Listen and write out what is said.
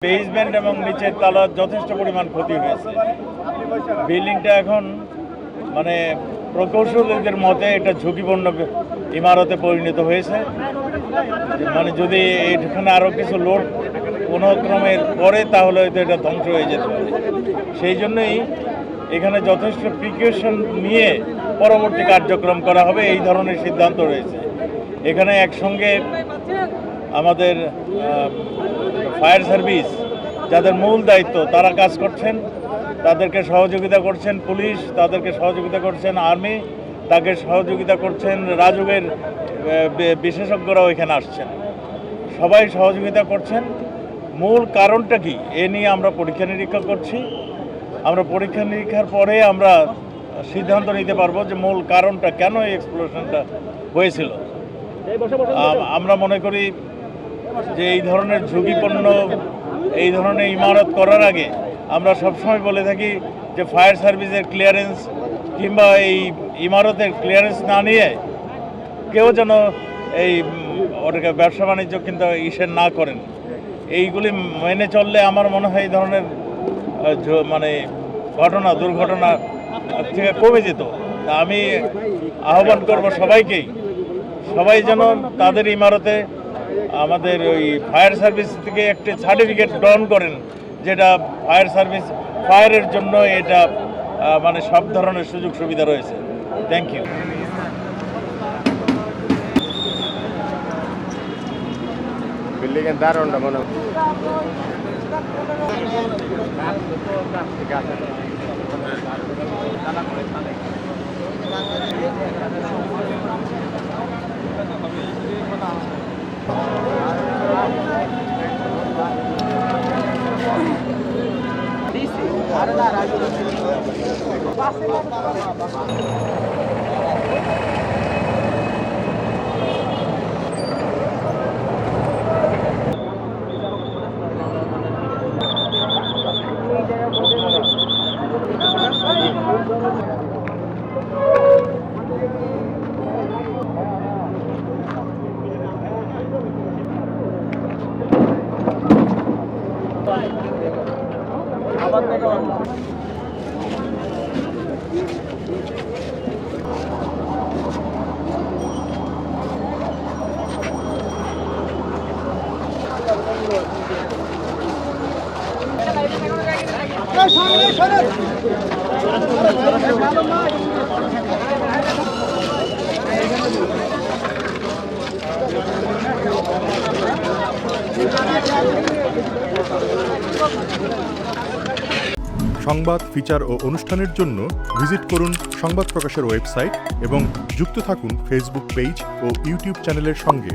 Basement এবং নিচের তলার যথেষ্ট পরিমাণ ক্ষতি হয়েছে। বিল্ডিংটা এখন মানে প্রকৌশলীদের মতে এটা ঝুঁকিপূর্ণ ইমারতে পরিণত হয়েছে। মানে যদি এখানে আরও কিছু লোড কোনো ক্রমের পরে তাহলে হয়তো এটা ধ্বংস হয়ে যেতে পারে। সেই জন্যই এখানে যথেষ্ট প্রিকশন নিয়ে পরবর্তী কার্যক্রম করা হবে, এই ধরনের সিদ্ধান্ত রয়েছে। এখানে একসঙ্গে আমাদের ফায়ার সার্ভিস যাদের মূল দায়িত্ব তারা কাজ করছেন, তাদেরকে সহযোগিতা করছেন পুলিশ, তাদেরকে সহযোগিতা করছেন আর্মি, তাকে সহযোগিতা করছেন রাজুকের বিশেষজ্ঞরাও এখানে আসছেন, সবাই সহযোগিতা করছেন। মূল কারণটা কি এ নিয়ে আমরা পরীক্ষা নিরীক্ষা করছি। আমরা পরীক্ষা নিরীক্ষার পরে আমরা সিদ্ধান্ত নিতে পারবো যে মূল কারণটা কেন এই এক্সপ্লোশনটা হয়েছিল। আমরা মনে করি যে এই ধরনের ঝুঁকিপূর্ণ এই ধরনের ইমারত করার আগে আমরা সবসময় বলে থাকি যে ফায়ার সার্ভিসের ক্লিয়ারেন্স কিংবা এই ইমারতের ক্লিয়ারেন্স না নিয়ে কেউ যেন এই ওটাকে ব্যবসা বাণিজ্য কিন্তু ইসের না করেন। এইগুলি মেনে চললে আমার মনে হয় এই ধরনের মানে দুর্ঘটনা থেকে কমে যেত। তা আমি আহ্বান করব সবাইকেই, সবাই যেন তাদের ইমারতে আমাদের ওই ফায়ার সার্ভিস থেকে একটি সার্টিফিকেট গ্রহণ করেন, যেটা ফায়ারের জন্য এটা মানে সব ধরনের সুযোগ সুবিধা রয়েছে। Thank you. বিল্ডিংয়ের দারুণটা মনে সংবাদ, ফিচার ও অনুষ্ঠানের জন্য ভিজিট করুন সংবাদ প্রকাশের ওয়েবসাইট এবং যুক্ত থাকুন ফেসবুক পেজ ও ইউটিউব চ্যানেলের সঙ্গে।